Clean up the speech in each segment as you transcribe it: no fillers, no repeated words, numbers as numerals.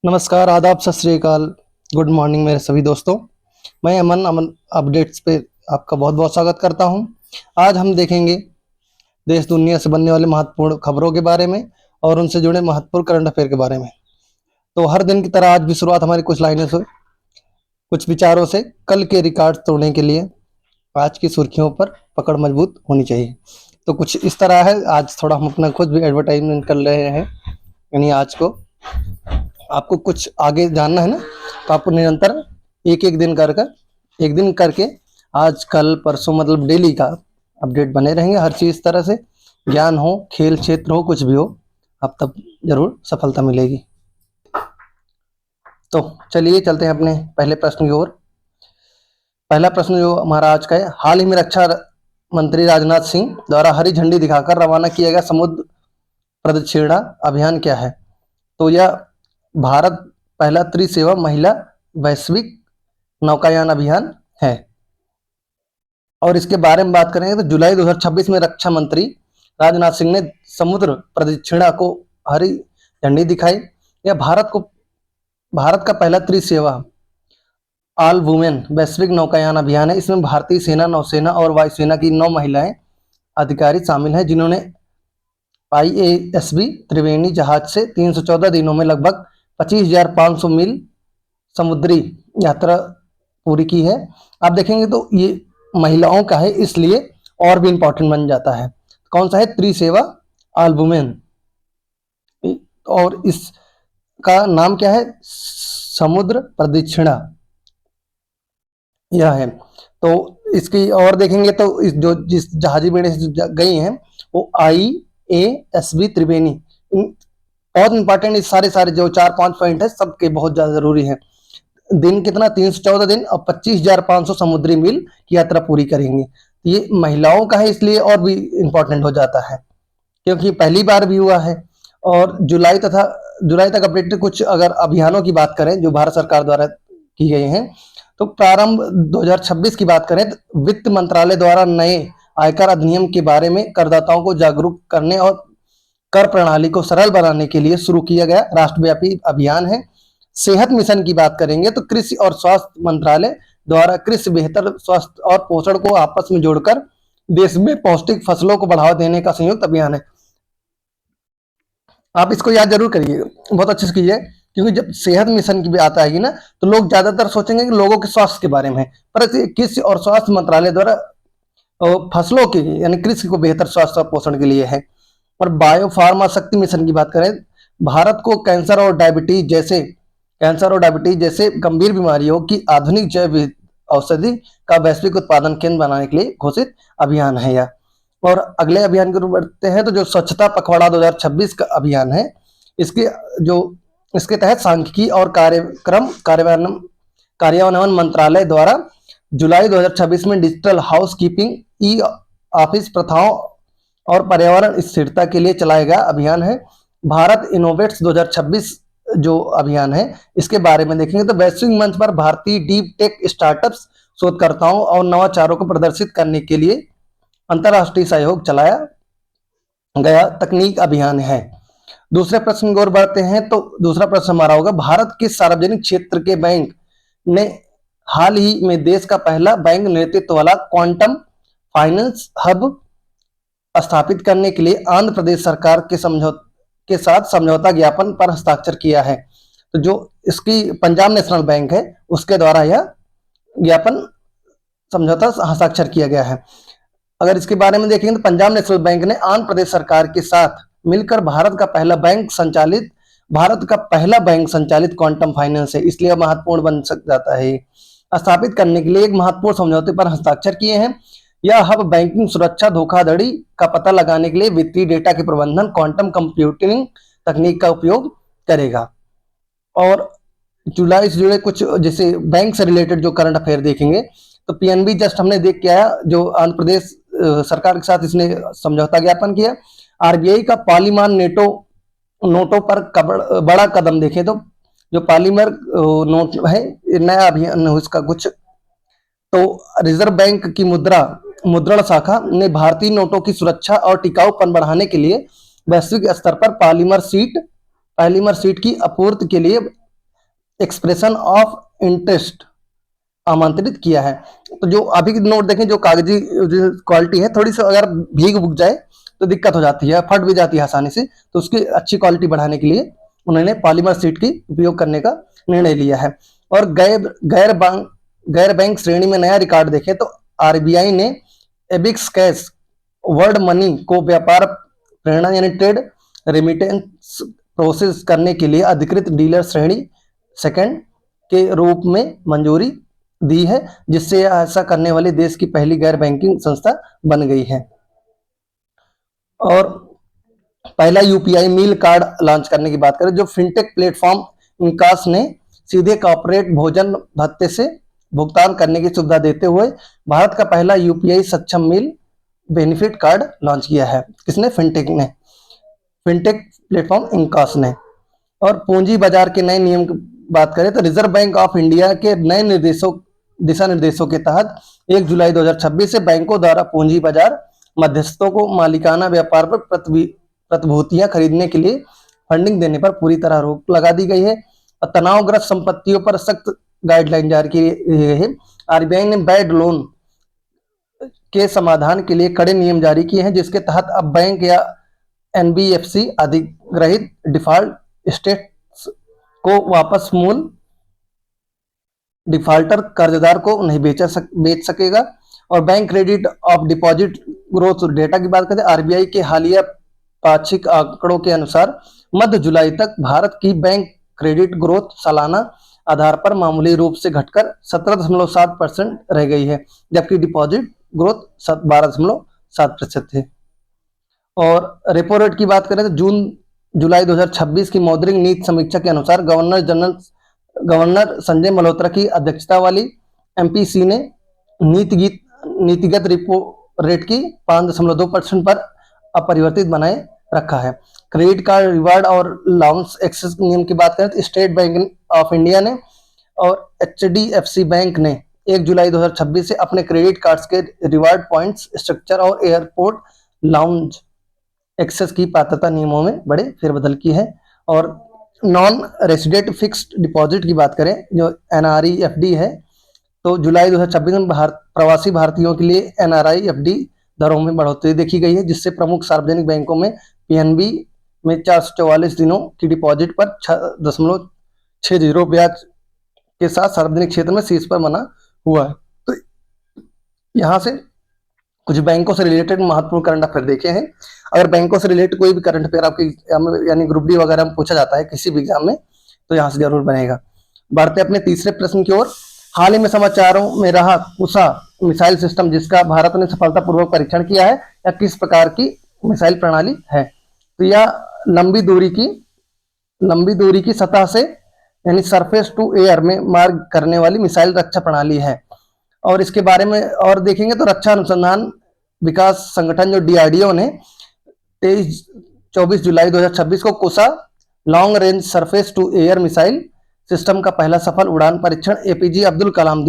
नमस्कार, आदाब, सत श्री अकाल, गुड मॉर्निंग मेरे सभी दोस्तों। मैं अमन अमन अपडेट्स पे आपका बहुत-बहुत स्वागत करता हूं। आज हम देखेंगे देश दुनिया से बनने वाले महत्वपूर्ण खबरों के बारे में और उनसे जुड़े महत्वपूर्ण करंट अफेयर के बारे में। तो हर दिन की तरह आज भी शुरुआत हमारी कुछ लाइनों से, कुछ विचारों से कल के रिकॉर्ड तोड़ने के लिए आज की सुर्खियों पर पकड़ मजबूत होनी चाहिए। तो कुछ इस तरह है, आज थोड़ा हम अपना खुद भी एडवर्टाइजमेंट कर रहे हैं। यानी आज को आपको कुछ आगे जानना है ना, तो आपको निरंतर एक दिन करके आज कल परसों मतलब डेली का अपडेट बने रहेंगे। हर चीज़ तरह से ज्ञान हो, खेल क्षेत्र हो, कुछ भी हो, आप तब जरूर सफलता मिलेगी। तो चलिए चलते हैं अपने पहले प्रश्न की ओर। पहला प्रश्न जो हमारा आज का है, हाल ही में रक्षा मंत्री राजनाथ सिंह द्वारा हरी झंडी दिखाकर रवाना किया गया समुद्र प्रदक्षिणा अभियान क्या है? तो यह भारत पहला त्रिसेवा महिला वैश्विक नौकायान अभियान है। और इसके बारे में बात करेंगे तो जुलाई 2026 में रक्षा मंत्री राजनाथ सिंह ने समुद्र प्रदक्षिणा को हरी झंडी दिखाई। यह भारत का पहला त्रिसेवा ऑल वुमेन वैश्विक नौकायान अभियान है। इसमें भारतीय सेना, नौसेना और वायुसेना की 9 महिलाएं अधिकारी शामिल हैं, जिन्होंने IASB त्रिवेणी जहाज से 314 दिनों में लगभग 25,500 मील समुद्री यात्रा पूरी की है। आप देखेंगे तो ये महिलाओं का है, इसलिए और भी इंपॉर्टेंट बन जाता है। कौन सा है? त्रिसेवा ऑल वुमेन। और इसका नाम क्या है? समुद्र प्रदक्षिणा यह है। तो इसकी और देखेंगे तो जिस जहाजी बेड़े से गई हैं वो IASB त्रिवेणी। बहुत इंपॉर्टेंट, इस सारे जो 4-5 पॉइंट है सबके बहुत ज्यादा जरूरी है। दिन कितना? 314 दिन और 25,500 समुद्री मील की यात्रा पूरी करेंगे। ये महिलाओं का है, इसलिए और भी इंपॉर्टेंट हो जाता है क्योंकि पहली बार भी हुआ है। और जुलाई तक अपडेटेड कुछ अगर अभियानों की बात करें जो भारत सरकार द्वारा की गई हैं, तो प्रारंभ 2026 की बात करें तो वित्त मंत्रालय द्वारा नए आयकर अधिनियम के बारे में करदाताओं को जागरूक करने और कर प्रणाली को सरल बनाने के लिए शुरू किया गया राष्ट्रव्यापी अभियान है। सेहत मिशन की बात करेंगे तो कृषि और स्वास्थ्य मंत्रालय द्वारा कृषि बेहतर स्वास्थ्य और पोषण को आपस में जोड़कर देश में पौष्टिक फसलों को बढ़ावा देने का संयुक्त अभियान है। आप इसको याद जरूर करिएगा, बहुत अच्छे से कीजिए, क्योंकि जब सेहत मिशन की बात आएगी ना तो लोग ज्यादातर सोचेंगे कि लोगों के स्वास्थ्य के बारे में है, पर कृषि और स्वास्थ्य मंत्रालय द्वारा फसलों के यानी कृषि को बेहतर स्वास्थ्य और पोषण के लिए है। और बायो फार्मा शक्ति मिशन की बात करें, भारत को कैंसर और डायबिटीज जैसे गंभीर बीमारियों की आधुनिक जैव औषधि का वैश्विक उत्पादन केंद्र बनाने के लिए घोषित अभियान है यह। और अगले अभियान की ओर बढ़ते हैं तो जो स्वच्छता पखवाड़ा 2026 का अभियान है, इसके तहत सांख्यिकी और कार्यान्वयन मंत्रालय द्वारा जुलाई 2026 में digital house keeping, e office प्रथाओं और पर्यावरण स्थिरता के लिए चलाया गया अभियान है। भारत इनोवेट्स 2026 जो अभियान है, इसके बारे में देखेंगे तो वैश्विक मंच पर भारतीय डीप टेक स्टार्टअप्स, शोधकर्ताओं और नवाचारों को प्रदर्शित करने के लिए अंतरराष्ट्रीय सहयोग चलाया गया तकनीक अभियान है। दूसरे प्रश्न की ओर बढ़ते हैं तो दूसरा प्रश्न हमारा होगा, भारत के सार्वजनिक क्षेत्र के बैंक ने हाल ही में देश का पहला बैंक नेतृत्व वाला क्वांटम फाइनेंस हब स्थापित करने के लिए आंध्र प्रदेश सरकार के साथ समझौता ज्ञापन पर हस्ताक्षर किया है। तो जो इसकी पंजाब नेशनल बैंक है उसके द्वारा यह ज्ञापन समझौता हस्ताक्षर किया गया है। अगर इसके बारे में देखेंगे तो पंजाब नेशनल बैंक ने आंध्र प्रदेश सरकार के साथ मिलकर भारत का पहला बैंक संचालित क्वांटम फाइनेंस है, इसलिए महत्वपूर्ण बन जाता है। स्थापित करने के लिए एक महत्वपूर्ण समझौते पर हस्ताक्षर किए हैं। यह हब बैंकिंग सुरक्षा, धोखाधड़ी का पता लगाने के लिए वित्तीय डेटा के प्रबंधन, क्वांटम कंप्यूटिंग तकनीक का उपयोग करेगा। और जुलाई से जुड़े कुछ जैसे बैंक से रिलेटेड जो करंट अफेयर देखेंगे तो PNB जस्ट हमने देख के आया, जो आंध्र प्रदेश सरकार के साथ इसने समझौता ज्ञापन किया। RBI का पॉलीमार नोटों पर बड़ा कदम देखें तो जो पॉलीमर नोट है, नया अभियान है उसका कुछ। तो रिजर्व बैंक की मुद्रण शाखा ने भारतीय नोटों की सुरक्षा और टिकाऊपन बढ़ाने के लिए वैश्विक स्तर पर पॉलीमर सीट की आपूर्ति के लिए एक्सप्रेशन ऑफ इंटरेस्ट आमंत्रित किया है। तो जो अभी के नोट देखें, जो कागजी क्वालिटी है, थोड़ी सी अगर भीग भुग जाए तो दिक्कत हो जाती है, फट भी जाती है आसानी से, तो उसकी अच्छी क्वालिटी बढ़ाने के लिए उन्होंने पॉलीमर शीट की उपयोग करने का निर्णय लिया है। और गैर बैंक श्रेणी में नया रिकॉर्ड देखें तो आरबीआई ने एबिक्स कैश वर्ल्ड मनी को व्यापार प्रेरणा यानी ट्रेड रेमिटेंस प्रोसेस करने के लिए अधिकृत डीलर श्रेणी सेकंड के रूप में मंजूरी दी है, जिससे ऐसा करने वाली देश की पहली गैर बैंकिंग संस्था बन गई है। और पहला यूपीआई मील कार्ड लॉन्च करने की बात करें, जो फिनटेक प्लेटफॉर्म इंकास ने सीधे कॉर्पोरेट भोजन भत्ते से भुगतान करने की सुविधा देते हुए भारत का पहला यूपीआई सक्षम मील बेनिफिट कार्ड लॉन्च किया है। किसने? फिनटेक ने, फिनटेक प्लेटफॉर्म इंकास ने। और पूंजी बाजार के नए नियम की बात करें तो रिजर्व बैंक ऑफ इंडिया के नए दिशा निर्देशों के तहत 1 जुलाई 2026 से बैंकों द्वारा पूंजी बाजार मध्यस्थों को मालिकाना व्यापार पर प्रतिभूतियां खरीदने के लिए फंडिंग देने पर पूरी तरह रोक लगा दी गई है और तनावग्रस्त संपत्तियों पर सख्त गाइडलाइन जारी की गई है। आरबीआई ने बैड लोन के समाधान के लिए कड़े नियम जारी किए हैं, जिसके तहत अब बैंक या एनबीएफसी अधिग्रहित डिफॉल्ट स्टेट्स को वापस मूल डिफॉल्टर कर्जदार को नहीं बेच सकेगा। और bank credit of deposit growth data की बात करें, आरबीआई के हालिया पाक्षिक आंकड़ों के अनुसार मध्य जुलाई तक भारत की बैंक क्रेडिट ग्रोथ सालाना आधार पर मामूली रूप से घटकर 17.7% रह गई है, जबकि डिपॉजिट ग्रोथ 12.7% थे। और रेपो रेट की बात करें तो जून जुलाई 2026 की मौद्रिक नीति समीक्षा के अनुसार गवर्नर संजय मल्होत्रा की अध्यक्षता वाली एमपीसी ने नीतिगत रेपो रेट की 5.2% पर अपरिवर्तित बनाए रखा है। क्रेडिट कार्ड रिवार्ड और लाउंस एक्सेस नियम की बात करें तो स्टेट बैंक ऑफ इंडिया ने और एचडीएफसी बैंक ने 1 जुलाई 2026 से अपने क्रेडिट कार्ड्स के रिवार्ड पॉइंट्स स्ट्रक्चर और एयरपोर्ट लाउंज एक्सेस की पात्रता नियमों में बड़े फेरबदल की है। और नॉन रेसिडेंट फिक्स्ड डिपॉजिट की बात करें, जो एनआरईएफडी है, तो जुलाई 2026 में प्रवासी भारतीयों के लिए एनआरईएफडी दरों में बढ़ोतरी देखी गई है, जिससे प्रमुख सार्वजनिक बैंकों में पीएनबी में 444 दिनों की डिपॉजिट पर 6.60 ब्याज के साथ सार्वजनिक क्षेत्र में शीर्ष पर बना हुआ है। तो यहाँ से कुछ बैंकों से रिलेटेड महत्वपूर्ण करंट अफेयर देखे हैं। अगर बैंकों से रिलेटेड कोई भी करंट अफेयर आपके यानी ग्रुप डी वगैरह में पूछा जाता है किसी भी एग्जाम में, तो यहाँ से जरूर बनेगा। बढ़ते अपने तीसरे प्रश्न की ओर। हाल ही में समाचारों में रहा कुसा मिसाइल सिस्टम, जिसका भारत ने सफलतापूर्वक परीक्षण किया है, या किस प्रकार की मिसाइल प्रणाली है? तो यह लंबी दूरी की सतह से यानी सरफेस टू एयर में मार करने वाली मिसाइल रक्षा प्रणाली है। और इसके बारे में और देखेंगे तो रक्षा अनुसंधान विकास संगठन जो डीआरडीओ ने 24 जुलाई 2026 को Kusha long range surface to air missile system का पहला सफल उड़ान परीक्षण एपीजे अब्दुल कलाम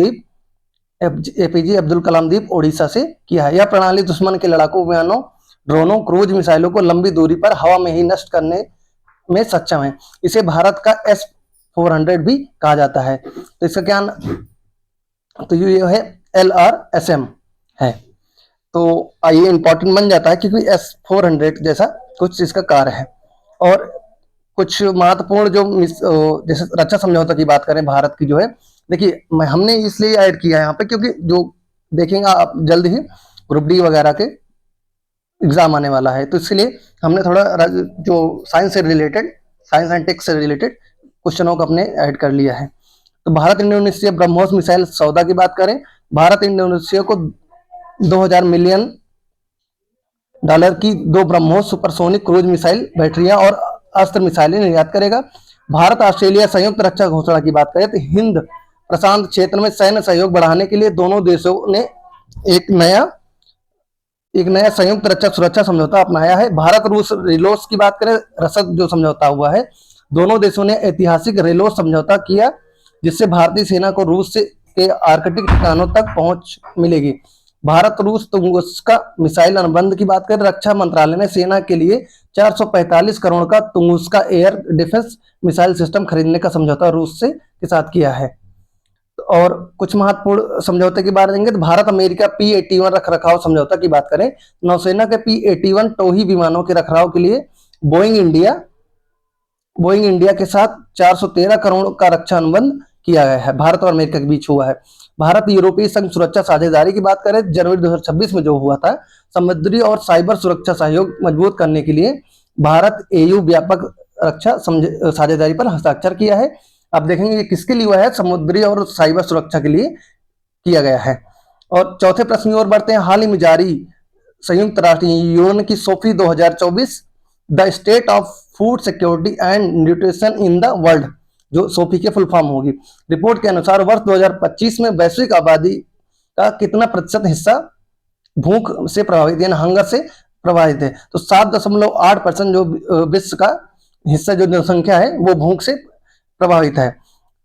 द्वीप ओडिशा से किया है। यह प्रणाली दुश्मन के लड़ाकू विमानों, ड्रोनों, क्रूज मिसाइलों को लंबी दूरी पर हवा में ही नष्ट करने में सक्षम है। इसे भारत का S-400 भी कहा जाता है। तो इसका क्या तो ये है LRSM है। तो ये इंपॉर्टेंट बन जाता है क्योंकि S-400 जैसा कुछ इसका कार्य है। और कुछ महत्वपूर्ण जो जैसे रक्षा समझौता की बात करें भारत की जो है, देखिए हमने इसलिए ऐड किया है यहाँ पे क्योंकि जो देखेंगे आप जल्द ही ग्रुप डी वगैरह के एग्जाम आने वाला है, तो इसलिए हमने थोड़ा जो साइंस एंड टेक से रिलेटेड क्वेश्चनों को अपने ऐड कर लिया है। तो भारत इंडोनेशिया ब्रह्मोस मिसाइल सौदा की बात करें, भारत इंडोनेशिया को $2000 मिलियन की 2 ब्रह्मोस सुपरसोनिक क्रूज मिसाइल बैटरियां और अस्त्र मिसाइलें निर्यात करेगा। भारत ऑस्ट्रेलिया संयुक्त रक्षा घोषणा की बात करें तो हिंद प्रशांत क्षेत्र में सैन्य सहयोग बढ़ाने के लिए दोनों देशों ने एक नया संयुक्त रक्षा सुरक्षा समझौता अपनाया है। भारत रूस रिलोस की बात करें, रसद जो समझौता हुआ है, दोनों देशों ने ऐतिहासिक रिलोस समझौता किया, जिससे भारतीय सेना को रूस के आर्कटिक ठिकानों तक पहुंच मिलेगी। भारत रूस तुंगुस्का मिसाइल अनुबंध की बात करें, रक्षा मंत्रालय ने सेना के लिए 445 करोड़ का Tunguska air defence missile system खरीदने का समझौता रूस से के साथ किया है। और कुछ महत्वपूर्ण समझौते की बात करेंगे तो भारत अमेरिका P-81 रख रखाव समझौता की बात करें, नौसेना के P-81 टोही विमानों के रखरखाव के लिए बोइंग इंडिया के साथ 413 करोड़ का रक्षा अनुबंध किया गया है, भारत और अमेरिका के बीच हुआ है। भारत यूरोपीय संघ सुरक्षा साझेदारी की बात करें, जनवरी 2026 में जो हुआ था, समुद्री और साइबर सुरक्षा सहयोग मजबूत करने के लिए भारत EU व्यापक रक्षा साझेदारी पर हस्ताक्षर किया है। आप देखेंगे ये किसके लिए हुआ है, समुद्री और साइबर सुरक्षा के लिए किया गया है। और चौथे प्रश्न की ओर बढ़ते हैं। हाल ही में जारी संयुक्त राष्ट्र यूएन की Sophie 2024 the state of food security and nutrition in the world, जो सोफी के फुल फॉर्म होगी, रिपोर्ट के अनुसार वर्ष 2025 में वैश्विक आबादी का कितना प्रतिशत हिस्सा भूख से प्रभावित यानी हंगर से प्रभावित है, तो 7.8% जो विश्व का हिस्सा जो जनसंख्या है वो भूख से प्रभावित है।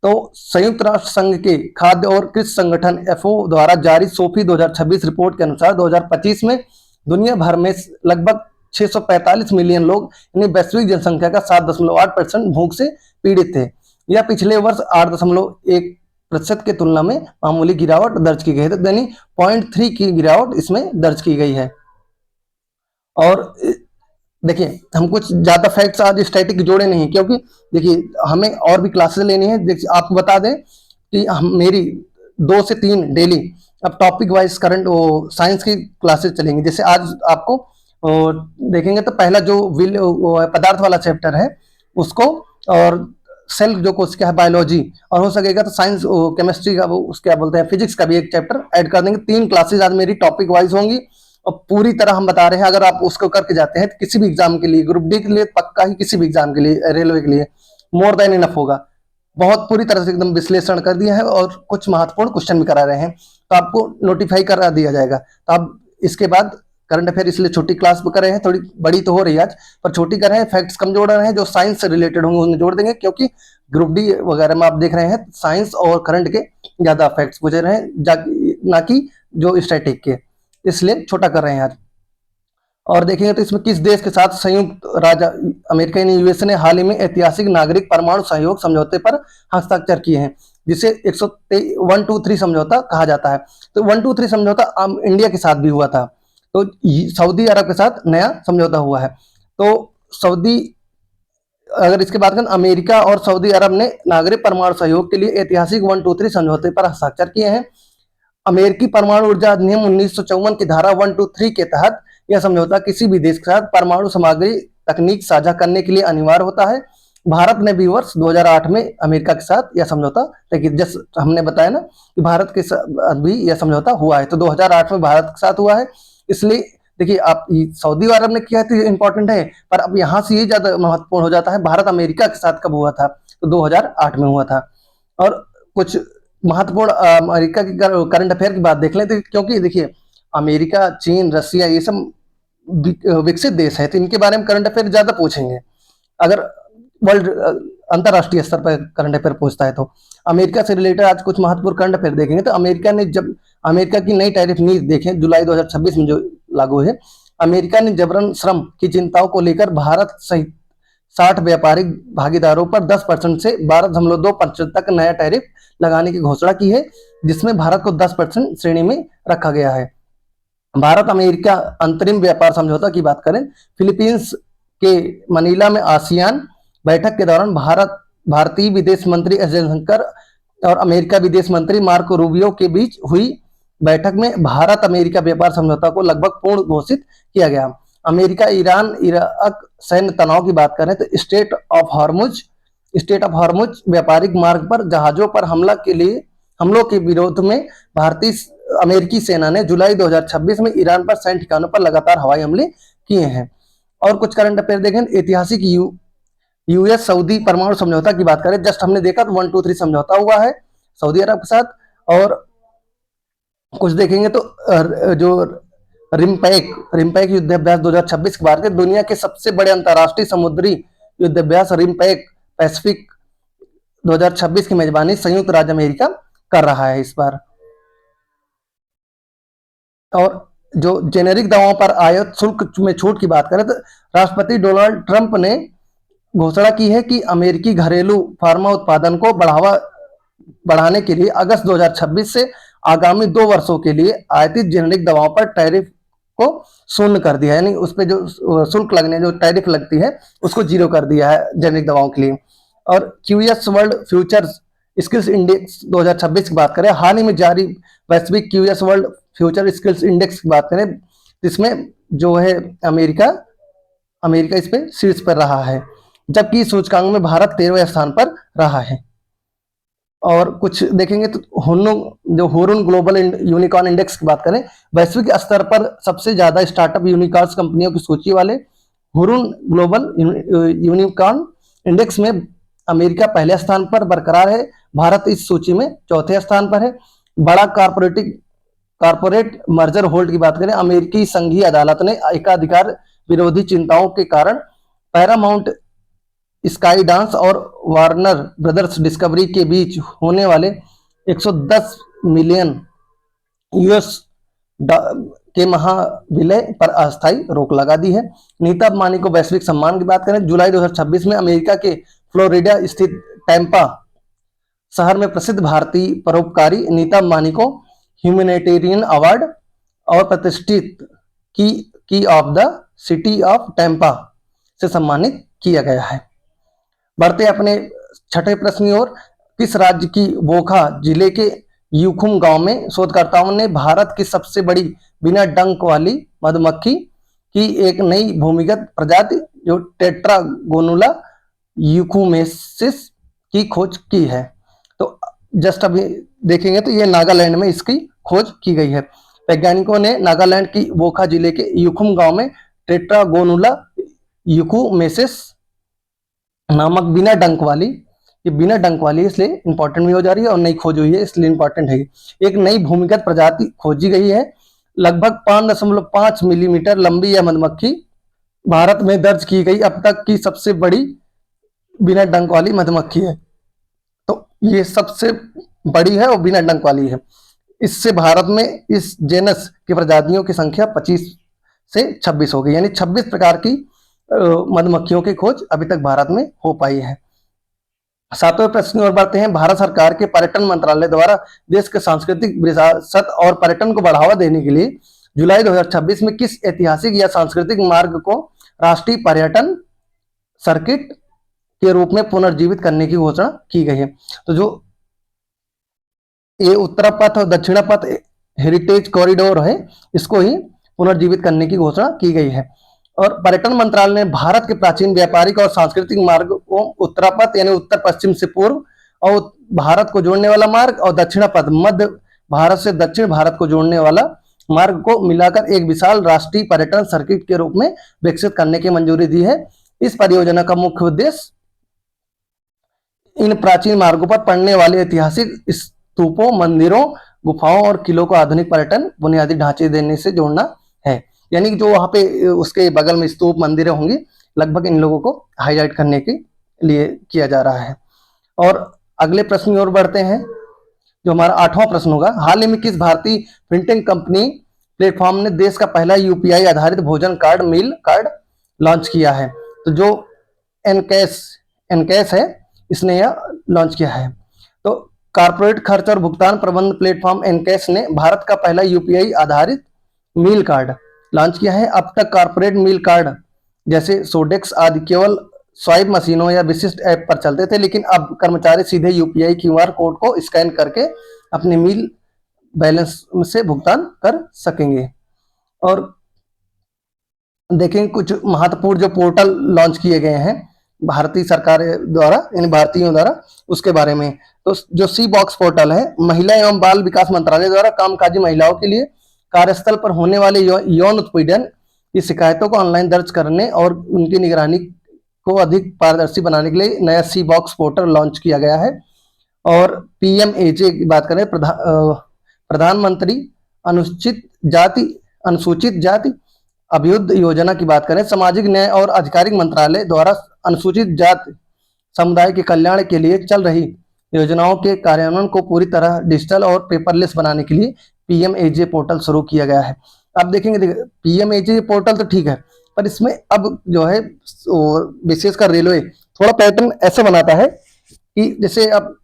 तो संयुक्त राष्ट्र संघ के खाद्य और कृषि संगठन FAO द्वारा जारी सोफी 2026 रिपोर्ट के अनुसार 2025 में दुनिया भर में लगभग 645 मिलियन लोग यानी वैश्विक जनसंख्या का 7.8% भूख से पीड़ित थे। यह पिछले वर्ष 8.1% की तुलना में मामूली गिरावट दर्ज की गई है, यानी 0.3 की गिरावट इसमें दर्ज की गई है। और देखिए हम कुछ ज्यादा फैक्ट्स आज स्टैटिक जोड़े नहीं, क्योंकि देखिए हमें और भी क्लासेस लेनी है। देखिए आपको बता दें कि हम मेरी 2 से 3 डेली अब टॉपिक वाइज करंट वो साइंस की क्लासेस चलेंगी। जैसे आज आपको देखेंगे तो पहला जो पदार्थ वाला चैप्टर है उसको, और सेल जो कोशिका है बायोलॉजी, और हो सकेगा तो साइंस केमिस्ट्री का वो उसके क्या बोलते हैं फिजिक्स का भी एक चैप्टर ऐड कर देंगे। 3 क्लासेज आज मेरी टॉपिक वाइज होंगी और पूरी तरह हम बता रहे हैं। अगर आप उसको करके जाते हैं तो किसी भी एग्जाम के लिए, ग्रुप डी के लिए पक्का ही, किसी भी एग्जाम के लिए, रेलवे के लिए मोर देन इनफ होगा। बहुत पूरी तरह से एकदम विश्लेषण कर दिया है और कुछ महत्वपूर्ण क्वेश्चन भी करा रहे हैं, तो आपको नोटिफाई करा दिया जाएगा। तो आप इसके बाद करंट अफेयर इसलिए छोटी क्लास कर रहे हैं, थोड़ी बड़ी तो हो रही है आज, पर छोटी कर रहे हैं। फैक्ट्स कम जोड़ रहे हैं, जो साइंस से रिलेटेड होंगे उन्हें जोड़ देंगे, क्योंकि ग्रुप डी वगैरह में आप देख रहे हैं साइंस और करंट के ज्यादा फैक्ट्स पूछे रहे हैं, ना कि जो स्टैटिक के, इसलिए छोटा कर रहे हैं आज। और देखेंगे तो इसमें किस देश के साथ संयुक्त राज्य अमेरिका यानी यूएसए ने हाल ही में ऐतिहासिक नागरिक परमाणु सहयोग समझौते पर हस्ताक्षर किए हैं, जिसे 123 समझौता कहा जाता है। तो 123 समझौता इंडिया के साथ भी हुआ था, तो सऊदी अरब के साथ नया समझौता हुआ है। तो सऊदी, अगर इसके बाद अमेरिका और सऊदी अरब ने नागरिक परमाणु सहयोग के लिए ऐतिहासिक 123 समझौते पर हस्ताक्षर किए हैं। अमेरिकी परमाणु ऊर्जा अधिनियम 1954 की धारा 123 के तहत यह समझौता किसी भी देश के साथ परमाणु सामग्री तकनीक साझा करने के लिए अनिवार्य होता है। भारत ने भी वर्ष 2008 में अमेरिका के साथ यह समझौता, लेकिन जैसे हमने बताया ना कि भारत के साथ भी यह समझौता हुआ है, तो 2008 में भारत के साथ हुआ है। इसलिए देखिए आप सऊदी अरब ने किया तो इंपॉर्टेंट है, पर अब यहाँ से ये ज्यादा महत्वपूर्ण हो जाता है, भारत अमेरिका के साथ कब हुआ था, तो 2008 में हुआ था। और कुछ महत्वपूर्ण अमेरिका की करंट अफेयर की बात देख लें, तो क्योंकि देखिए अमेरिका, चीन, रसिया ये सब विकसित देश है, तो इनके बारे में करंट अफेयर ज्यादा पूछेंगे। अगर वर्ल्ड अंतरराष्ट्रीय स्तर पर करंट अफेयर पूछता है तो अमेरिका से रिलेटेड आज कुछ महत्वपूर्ण करंट अफेयर देखेंगे। तो अमेरिका की नई टैरिफ नीति देखें, जुलाई 2026 में जो लागू है, अमेरिका ने जबरन श्रम की चिंताओं को लेकर भारत सहित 60 व्यापारिक भागीदारों पर 10% से 12.2% तक नया टैरिफ लगाने की घोषणा की है, जिसमें भारत को 10% श्रेणी में रखा गया है। भारत अमेरिका अंतरिम व्यापार समझौता की बात करें, फिलीपींस के मनीला में आसियान बैठक के दौरान भारतीय विदेश मंत्री एस जयशंकर और अमेरिका विदेश मंत्री मार्को रूबियो के बीच हुई बैठक में भारत अमेरिका व्यापार समझौता को लगभग पूर्ण घोषित किया गया। अमेरिका ईरान इराक सैन्य तनाव की बात करें तो स्टेट ऑफ हॉर्मुज व्यापारिक मार्ग पर जहाजों पर हमलों के विरोध में भारतीय अमेरिकी सेना ने जुलाई 2026 में ईरान पर सैन्य ठिकानों पर लगातार हवाई हमले किए हैं। और कुछ करंट अफेयर देखें, ऐतिहासिक यूएस सऊदी परमाणु समझौता की बात करें, जस्ट हमने देखा तो 123 समझौता हुआ है सऊदी अरब के साथ। और कुछ देखेंगे तो जो रिम्पैक युद्धाभ्यास 2026 की बात करें, दुनिया के सबसे बड़े अंतरराष्ट्रीय समुद्री युद्धाभ्यास रिम्पैक पैसिफिक 2026 की मेजबानी संयुक्त राज्य अमेरिका कर रहा है इस बार। और जो जेनेरिक दवाओं पर आयात शुल्क में छूट की बात करें तो राष्ट्रपति डोनाल्ड ट्रंप ने घोषणा की है कि अमेरिकी घरेलू फार्मा उत्पादन को बढ़ाने के लिए अगस्त 2026 से आगामी 2 वर्षों के लिए आयातित जेनेरिक दवाओं पर टैरिफ को शून्य कर दिया है, यानी उस पे जो शुल्क लगने जो टैरिफ लगती है उसको जीरो कर दिया है जेनेरिक दवाओं के लिए। और QS world futures skills index 2026 की बात करें, हाल ही में जारी वैश्विक QS world future skills index की बात करें, इसमें जो है अमेरिका अमेरिका इस पे शीर्ष पर रहा है, जबकि इस सूचकांक में भारत 13वें स्थान पर रहा है। और कुछ देखेंगे तो हुरुन ग्लोबल यूनिकॉर्न इंडेक्स की बात करें, वैश्विक स्तर पर सबसे ज्यादा स्टार्टअप यूनिकॉर्न कंपनियों की सूची वाले हुरुन ग्लोबल यूनिकॉर्न इंडेक्स में अमेरिका पहले स्थान पर बरकरार है, भारत इस सूची में चौथे स्थान पर है। बड़ा कारपोरेट मर्जर होल्ड की बात करें, अमेरिकी संघीय अदालत ने एकाधिकार विरोधी चिंताओं के कारण पैरामाउंट स्काई डांस और वार्नर ब्रदर्स डिस्कवरी के बीच होने वाले 110 मिलियन यूएस के महाविलय पर अस्थायी रोक लगा दी है। नीता अंबानी को वैश्विक सम्मान की बात करें, जुलाई 2026 में अमेरिका के फ्लोरिडा स्थित टैंपा शहर में प्रसिद्ध भारतीय परोपकारी नीता अंबानी को ह्यूमैनिटेरियन अवार्ड और प्रतिष्ठित की of the city of Tampa से सम्मानित किया गया है। बढ़ते अपने छठे प्रश्न की ओर, किस राज्य की वोखा जिले के यूखुम गांव में शोधकर्ताओं ने भारत की सबसे बड़ी बिना डंक वाली मधुमक्खी की एक नई भूमिगत प्रजाति जो टेट्रागोनुला यूकुमेसिस की खोज की है? तो जस्ट अभी देखेंगे तो ये नागालैंड में इसकी खोज की गई है। वैज्ञानिकों ने नागालैंड की वोखा जिले के यूखुम गांव में टेट्रागोनुला यूकुमेसिस नामक बिना डंक वाली, ये बिना डंक वाली इसलिए इंपॉर्टेंट भी हो जा रही है और नई खोज हुई है इसलिए इंपॉर्टेंट है। एक नई भूमिगत प्रजाति खोजी गई है। लगभग 5.5 मिलीमीटर लंबी यह मधुमक्खी भारत में दर्ज की गई अब तक की सबसे बड़ी बिना डंक वाली मधुमक्खी है। तो ये सबसे बड़ी है और बिना डंक वाली है। इससे भारत में इस जेनस की प्रजातियों की संख्या 25 से 26 हो गई, यानी 26 प्रकार की मधुमक्खियों की खोज अभी तक भारत में हो पाई है। सातवें प्रश्न और बढ़ते हैं, भारत सरकार के पर्यटन मंत्रालय द्वारा देश के सांस्कृतिक विरासत और पर्यटन को बढ़ावा देने के लिए जुलाई 2026 में किस ऐतिहासिक या सांस्कृतिक मार्ग को राष्ट्रीय पर्यटन सर्किट के रूप में पुनर्जीवित करने की घोषणा की गई है? तो जो ये उत्तर पथ और दक्षिण पथ हेरिटेज कॉरिडोर है, इसको ही पुनर्जीवित करने की घोषणा की गई है। और पर्यटन मंत्रालय ने भारत के प्राचीन व्यापारिक और सांस्कृतिक मार्ग को उत्तरापथ यानी उत्तर पश्चिम से पूर्व और भारत को जोड़ने वाला मार्ग और दक्षिण पथ मध्य भारत से दक्षिण भारत को जोड़ने वाला मार्ग को मिलाकर एक विशाल राष्ट्रीय पर्यटन सर्किट के रूप में विकसित करने की मंजूरी दी है। इस परियोजना का मुख्य उद्देश्य इन प्राचीन मार्गों पर पड़ने वाले ऐतिहासिक स्तूपों, मंदिरों, गुफाओं और किलों को आधुनिक पर्यटन बुनियादी ढांचे देने से जोड़ना है। यानी कि जो वहां पे उसके बगल में स्तूप मंदिरें होंगी, लगभग इन लोगों को हाईलाइट करने के लिए किया जा रहा है। और अगले प्रश्न की ओर बढ़ते हैं, जो हमारा 8वां प्रश्न होगा, हाल ही में किस भारतीय प्रिंटिंग कंपनी प्लेटफॉर्म ने देश का पहला यूपीआई आधारित भोजन कार्ड मील कार्ड लॉन्च किया है? तो जो एनकैश है, इसने यह लॉन्च किया है। तो कारपोरेट खर्च और भुगतान प्रबंध प्लेटफॉर्म एनकैश ने भारत का पहला यूपीआई आधारित मील कार्ड लॉन्च किया है। अब तक कारपोरेट मील कार्ड जैसे सोडेक्स आदि केवल स्वाइप मशीनों या विशिष्ट ऐप पर चलते थे, लेकिन अब कर्मचारी सीधे यूपीआई क्यूआर कोड को स्कैन करके अपने मील बैलेंस से भुगतान कर सकेंगे। और देखेंगे कुछ महत्वपूर्ण जो पोर्टल लॉन्च किए गए हैं भारतीय सरकार द्वारा, यानी भारतीयों द्वारा, उसके बारे में। तो जो सी बॉक्स पोर्टल है, महिला एवं बाल विकास मंत्रालय द्वारा कामकाजी महिलाओं के लिए कार्यस्थल पर होने वाले यौन उत्पीड़न की शिकायतों को ऑनलाइन दर्ज करने और उनकी निगरानी को अधिक पारदर्शी बनाने के लिए नया सी बॉक्स पोर्टल लॉन्च किया गया है। और पीएमएजे की बात करें, प्रधानमंत्री अनुसूचित जाति अभ्युदय योजना की बात करें, सामाजिक न्याय और आधिकारिक मंत्रालय द्वारा अनुसूचित जाति समुदाय के कल्याण के लिए चल रही योजनाओं के कार्यान्वयन को पूरी तरह डिजिटल और पेपरलेस बनाने के लिए पीएमएजे पोर्टल शुरू किया गया है। अब देखेंगे, देखिए पीएमएजे पोर्टल तो ठीक है, पर इसमें अब जो है विशेषकर रेलवे थोड़ा पैटर्न ऐसे बनाता है कि जैसे अब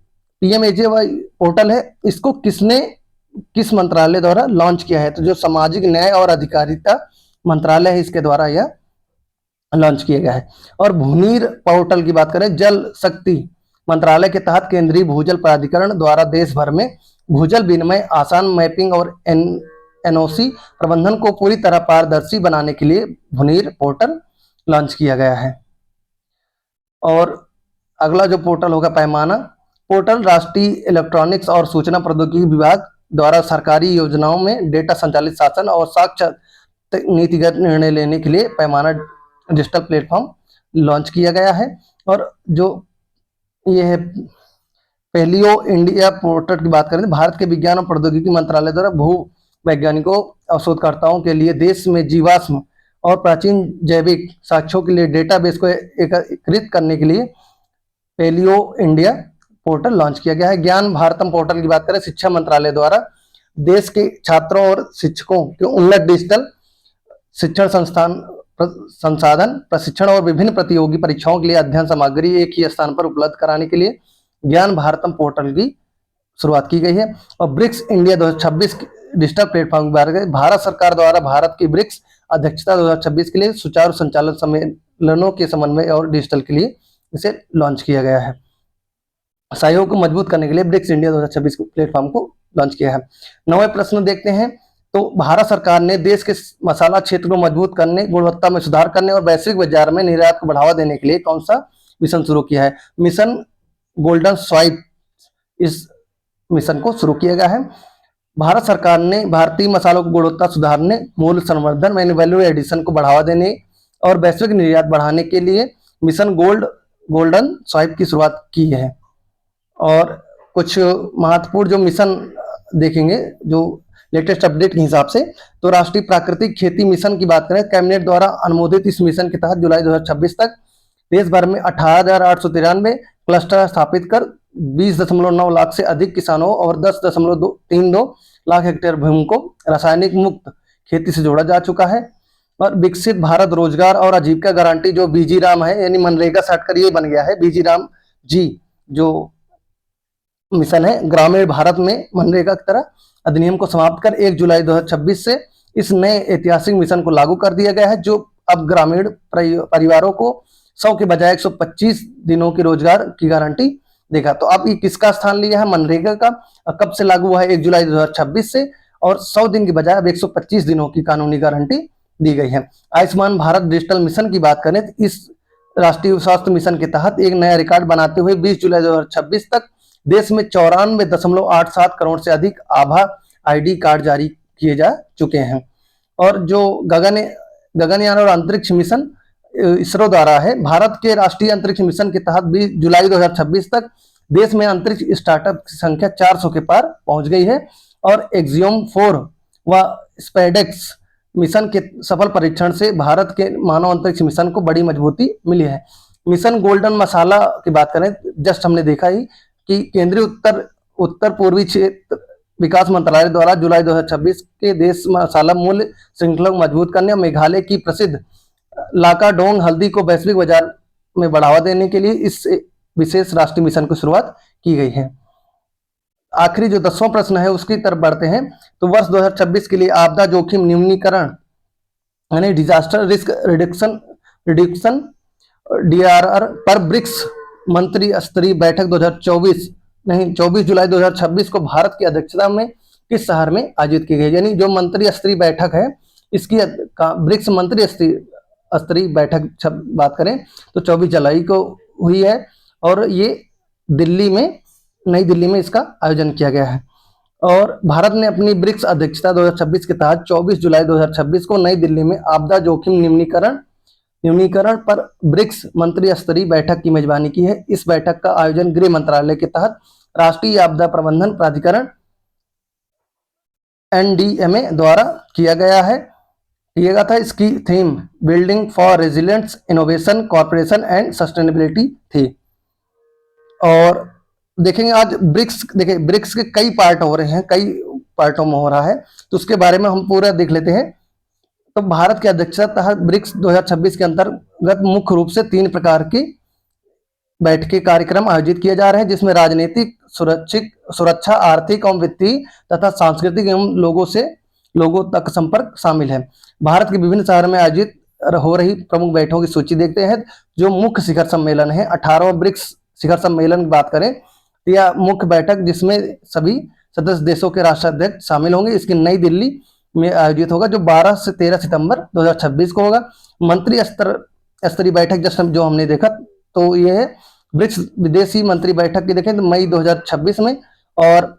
पीएमएजे वाई पोर्टल है, इसको किस मंत्रालय द्वारा लॉन्च किया है, तो जो सामाजिक न्याय और अधिकारिता मंत्रालय है, इसके द्वारा यह लॉन्च किया गया है। और भूनीर पोर्टल की बात करें, जल शक्ति मंत्रालय के तहत केंद्रीय भूजल प्राधिकरण द्वारा देश भर में भूजल विनिमय, आसान मैपिंग और एनओसी प्रबंधन को पूरी तरह पारदर्शी बनाने के लिए भूनीर पोर्टल लॉन्च किया गया है। और अगला जो पोर्टल होगा पैमाना पोर्टल, राष्ट्रीय इलेक्ट्रॉनिक्स और सूचना प्रौद्योगिकी विभाग द्वारा सरकारी योजनाओं में डेटा संचालित शासन और साक्षर नीतिगत निर्णय लेने के लिए पैमाना डिजिटल प्लेटफॉर्म लॉन्च किया गया है। और जो ये है पेलियो इंडिया पोर्टल की बात करें तो भारत के विज्ञान और प्रौद्योगिकी मंत्रालय द्वारा भू वैज्ञानिकों और शोधकर्ताओं के लिए देश में जीवाश्म और प्राचीन जैविक साक्ष्यों के लिए डेटाबेस को एकीकृत करने के लिए पेलियो इंडिया पोर्टल लॉन्च किया गया है। ज्ञान भारतम पोर्टल की बात करें, शिक्षा मंत्रालय द्वारा देश के छात्रों और शिक्षकों के उन्नत डिजिटल शिक्षण संसाधन, प्रशिक्षण और विभिन्न प्रतियोगी परीक्षाओं के लिए अध्ययन सामग्री एक ही स्थान पर उपलब्ध कराने के लिए ज्ञान भारतम पोर्टल की शुरुआत की गई है। और ब्रिक्स इंडिया 2026 डिजिटल प्लेटफॉर्म की बात करें, भारत सरकार द्वारा भारत की ब्रिक्स अध्यक्षता 2026 के लिए सुचारू संचालन, सम्मेलनों के समन्वय और डिजिटल के लिए इसे लॉन्च किया गया है। सहयोग को मजबूत करने के लिए ब्रिक्स इंडिया 2026 प्लेटफॉर्म को लॉन्च किया है। 9वें प्रश्न देखते हैं, तो भारत सरकार ने देश के मसाला क्षेत्र को मजबूत करने, गुणवत्ता में सुधार करने और वैश्विक बाजार में निर्यात को बढ़ावा देने के लिए कौन सा मिशन शुरू किया है? मिशन गोल्डन स्वाइप, इस मिशन को शुरू किया गया है। भारत सरकार ने भारतीय मसालों की गुणवत्ता सुधारने, मूल्य संवर्धन यानी वैल्यू एडिशन को बढ़ावा देने और वैश्विक निर्यात बढ़ाने के लिए मिशन गोल्डन स्वाइप की शुरुआत की है। और कुछ महत्वपूर्ण जो मिशन देखेंगे जो लेटेस्ट अपडेट के हिसाब से, तो राष्ट्रीय प्राकृतिक खेती मिशन की बात करें, कैबिनेट द्वारा अनुमोदित इस मिशन के तहत जुलाई 2026 तक देश भर में 18,893 क्लस्टर स्थापित कर 20.9 लाख से अधिक किसानों और 10.32 लाख हेक्टेयर भूमि को रासायनिक मुक्त खेती से जोड़ा जा चुका है। और विकसित भारत रोजगार और आजीविका गारंटी जो बीजी राम है, यानी मनरेगा से हटकर ये बन गया है बीजी राम जी, जो मिशन है ग्रामीण भारत में मनरेगा की तरह अधिनियम को समाप्त कर 1 जुलाई 2026 से इस नए ऐतिहासिक मिशन को लागू कर दिया गया है, जो अब ग्रामीण परिवारों को 100 के बजाय 125 दिनों की रोजगार की गारंटी देगा। तो अब ये किसका स्थान लिया है? मनरेगा का। कब से लागू हुआ है? 1 जुलाई 2026 से, और 100 दिन की बजाय अब 125 दिनों की कानूनी गारंटी दी गई है। आयुष्मान भारत डिजिटल मिशन की बात करें तो इस राष्ट्रीय स्वास्थ्य मिशन के तहत एक नया रिकॉर्ड बनाते हुए 20 जुलाई 2026 तक देश में 94.87 करोड़ से अधिक आभा आईडी कार्ड जारी किए जा चुके हैं। और जो गगनयान और अंतरिक्ष मिशन इसरो द्वारा है, भारत के राष्ट्रीय अंतरिक्ष मिशन के तहत 20 जुलाई 2026 तक देश में अंतरिक्ष स्टार्टअप की संख्या 400 के पार पहुंच गई है। और एक्सियोम 4 व स्पेडेक्स मिशन के सफल परीक्षण से भारत के मानव अंतरिक्ष मिशन को बड़ी मजबूती मिली है। मिशन गोल्डन मसाला की बात करें, जस्ट हमने देखा ही कि केंद्रीय उत्तर पूर्वी क्षेत्र विकास मंत्रालय द्वारा जुलाई 2026 के देश मसाला मूल्य श्रृंखला को मजबूत करने और मेघालय की प्रसिद्ध लाकाडोंग हल्दी को वैश्विक बाजार में बढ़ावा देने के लिए इस विशेष राष्ट्रीय मिशन की शुरुआत की गई है। आखिरी जो 10वां प्रश्न है उसकी तरफ बढ़ते हैं, तो वर्ष 2026 के लिए आपदा जोखिम न्यूनीकरण यानी डिजास्टर रिस्क रिडक्शन DRR पर ब्रिक्स मंत्री स्तरीय बैठक 24 जुलाई 2026 को भारत की अध्यक्षता में किस शहर में आयोजित की गई? यानी जो मंत्री स्तरीय बैठक है इसकी ब्रिक्स मंत्री स्तरीय बैठक बात करें तो 24 जुलाई को हुई है, और ये नई दिल्ली में इसका आयोजन किया गया है। और भारत ने अपनी ब्रिक्स अध्यक्षता 2026 के तहत 24 जुलाई 2026 को नई दिल्ली में आपदा जोखिम न्यूनीकरण पर ब्रिक्स मंत्री स्तरीय बैठक की मेजबानी की है। इस बैठक का आयोजन गृह मंत्रालय के तहत राष्ट्रीय आपदा प्रबंधन प्राधिकरण NDMA द्वारा किया था। इसकी theme building for resilience, innovation, corporation and sustainability थी। और देखेंगे आज ब्रिक्स के कई पार्ट हो रहे हैं, कई पार्टों में हो रहा है, तो उसके बारे में हम पूरा देख लेते हैं। तो भारत की अध्यक्षता तहत ब्रिक्स 2026 के अंतर्गत मुख्य रूप से 3 प्रकार की बैठकें कार्यक्रम आयोजित किए जा रहे हैं, जिसमें राजनीतिक, सुरक्षा, आर्थिक एवं वित्तीय तथा सांस्कृतिक एवं लोगों तक संपर्क शामिल है। भारत के विभिन्न शहरों में आयोजित हो रही प्रमुख बैठकों की सूची देखते हैं। जो मुख्य शिखर सम्मेलन है, 18वां ब्रिक्स शिखर सम्मेलन की बात करें, यह मुख्य बैठक जिसमें सभी सदस्य देशों के राष्ट्राध्यक्ष शामिल होंगे, इसकी नई दिल्ली में आयोजित होगा, जो 12 से 13 सितंबर 2026 को होगा। मंत्री स्तरीय बैठक जस्ट जो हमने देखा, तो ये है ब्रिक्स विदेशी मंत्री बैठक की देखें तो मई 2026 में, और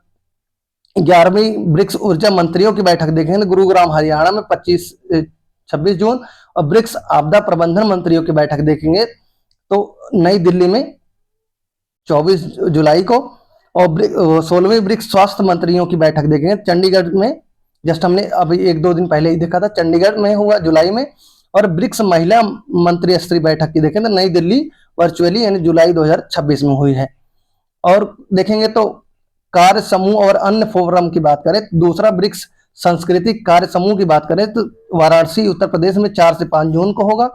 11वीं ब्रिक्स ऊर्जा मंत्रियों की बैठक देखेंगे तो गुरुग्राम हरियाणा में 26 जून, और ब्रिक्स आपदा प्रबंधन मंत्रियों की बैठक देखेंगे तो नई दिल्ली में 24 जुलाई को, और 16वीं ब्रिक्स स्वास्थ्य मंत्रियों की बैठक देखेंगे चंडीगढ़ में, जस्ट हमने अभी 1-2 दिन पहले ही देखा था, चंडीगढ़ में हुआ जुलाई में। और ब्रिक्स महिला मंत्री स्तरीय बैठक की देखें तो नई दिल्ली वर्चुअली यानी जुलाई 2026 में हुई है। और देखेंगे तो कार्य समूह और अन्य फोरम की बात करें, दूसरा ब्रिक्स सांस्कृतिक कार्य समूह की बात करें तो वाराणसी उत्तर प्रदेश में 4 से 5 जून को होगा,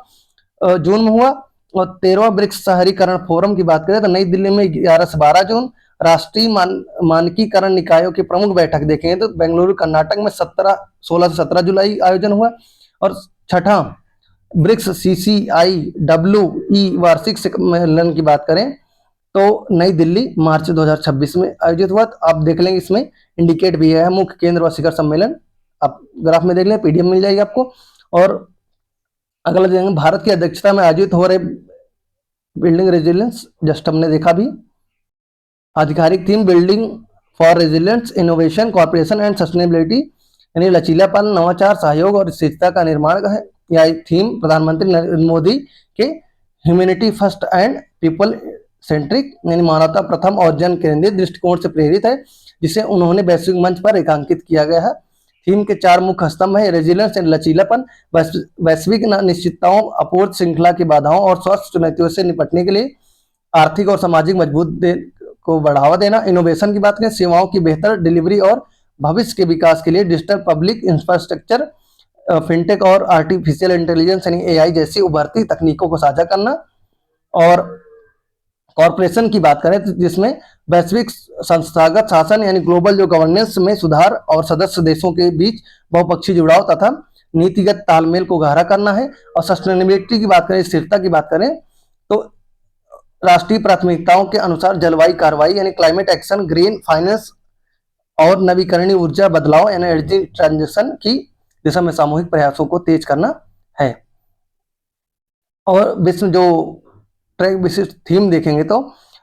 जून में हुआ। और 13वां ब्रिक्स शहरीकरण फोरम की बात करें तो नई दिल्ली में 11 से 12 जून। राष्ट्रीय मानकीकरण निकायों की प्रमुख बैठक देखेंगे तो बेंगलुरु कर्नाटक में 16 से 17 जुलाई आयोजन हुआ। और छठा ब्रिक्स CCIWE वार्षिक सम्मेलन की बात करें तो नई दिल्ली मार्च 2026 में आयोजित हुआ। तो आप देख लेंगे, इसमें इंडिकेट भी है मुख्य केंद्र व शिखर सम्मेलन, आप ग्राफ में देख लें, PDF मिल जाएगी आपको। और अगला देखेंगे भारत की अध्यक्षता में आयोजित हो रहे बिल्डिंग रेजिलियंस, जस्ट हमने देखा भी। आधिकारिक theme building for resilience, innovation, corporation and sustainability, यानी लचीलापन, नवाचार, सहयोग और स्थिरता का निर्माण है। यह थीम प्रधानमंत्री नरेंद्र मोदी के humanity first and people centric यानी मानवता प्रथम और जन केंद्रित दृष्टिकोण से प्रेरित है, जिसे उन्होंने वैश्विक मंच पर रेखांकित किया गया है। थीम के 4 मुख्य स्तंभ है, रेजिलियंस एंड लचीलापन, वैश्विक अनिश्चितताओं, अपूर्व श्रृंखला की बाधाओं और स्वास्थ्य चुनौतियों से निपटने के लिए आर्थिक और सामाजिक मजबूत को बढ़ावा देना। इनोवेशन की बात करें, सेवाओं की बेहतर डिलीवरी और भविष्य के विकास के लिए डिजिटल पब्लिक इंफ्रास्ट्रक्चर, फिनटेक और आर्टिफिशियल इंटेलिजेंस यानी AI जैसी उभरती तकनीकों को साझा करना। और कॉर्पोरेशन की बात करें तो जिसमें वैश्विक संस्थागत शासन यानी ग्लोबल जो गवर्नेंस में सुधार और सदस्य देशों के बीच बहुपक्षीय जुड़ाव तथा नीतिगत तालमेल को गहरा करना है। और सस्टेनेबिलिटी की बात करें, स्थिरता की बात करें तो राष्ट्रीय प्राथमिकताओं के अनुसार जलवायु कार्रवाई यानी क्लाइमेट एक्शन, ग्रीन फाइनेंस और नवीकरणीय ऊर्जा बदलाव यानी एनर्जी ट्रांजिशन की दिशा में सामूहिक प्रयासों को तेज करना है। और विश्व जो ट्रैक विशिष्ट थीम देखेंगे तो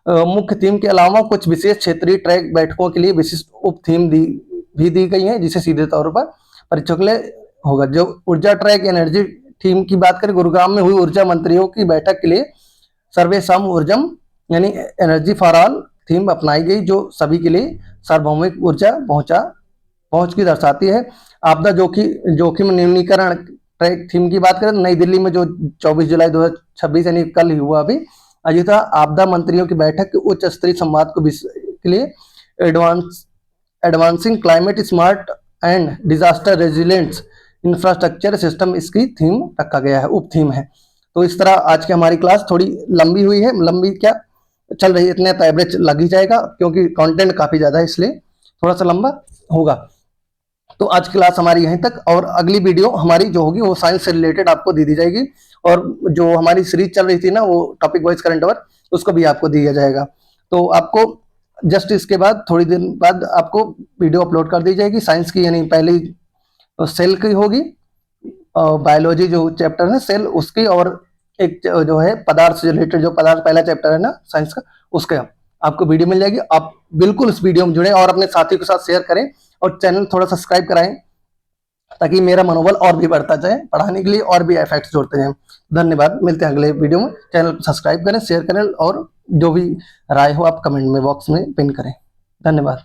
मुख्य थीम के अलावा कुछ विशेष क्षेत्रीय ट्रैक बैठकों के लिए विशिष्ट उप थीम भी दी गई है, जिसे सीधे तौर पर परीक्षकों के लिए होगा। जो ऊर्जा ट्रैक एनर्जी थीम की बात करें, गुरुग्राम में हुई ऊर्जा मंत्रियों की बैठक के लिए सर्वेशम ऊर्जम यानी एनर्जी फॉर ऑल थीम अपनाई गई, जो सभी के लिए सार्वभौमिक ऊर्जा पहुंच की दर्शाती है। आपदा जोखिम न्यूनीकरण ट्रैक थीम की बात करें, नई दिल्ली में जो 24 जुलाई 2026 यानी कल ही हुआ अभी आयोजित आपदा मंत्रियों की बैठक के उच्च स्तरीय संवाद के लिए advancing climate smart and disaster resilience infrastructure system इसकी थीम रखा गया है, उप थीम है। तो इस तरह आज की हमारी क्लास थोड़ी लंबी हुई है, लंबी क्या चल रही है, इतने तो एवरेज लग ही जाएगा क्योंकि कंटेंट काफी ज्यादा है, इसलिए थोड़ा सा लंबा होगा। तो आज की क्लास हमारी यहीं तक, और अगली वीडियो हमारी जो होगी वो साइंस से रिलेटेड आपको दी जाएगी, और जो हमारी सीरीज चल रही थी ना वो टॉपिक वाइज करंट अफेयर, उसको भी आपको दिया जाएगा। तो आपको जस्ट इसके बाद थोड़ी दिन बाद आपको वीडियो अपलोड कर दी जाएगी साइंस की, यानी पहली सेल की होगी, बायोलॉजी जो चैप्टर है सेल उसकी, और एक जो है पदार्थ से रिलेटेड जो पदार्थ पहला चैप्टर है ना साइंस का, उसका आपको वीडियो मिल जाएगी। आप बिल्कुल इस वीडियो में जुड़े और अपने साथियों के साथ शेयर करें, और चैनल थोड़ा सब्सक्राइब कराएं ताकि मेरा मनोबल और भी बढ़ता जाए पढ़ाने के लिए, और भी इफेक्ट्स जोड़ते जाएं। धन्यवाद, मिलते हैं अगले वीडियो में। चैनल को सब्सक्राइब करें, शेयर करें, और जो भी राय हो आप कमेंट में बॉक्स में पिन करें। धन्यवाद।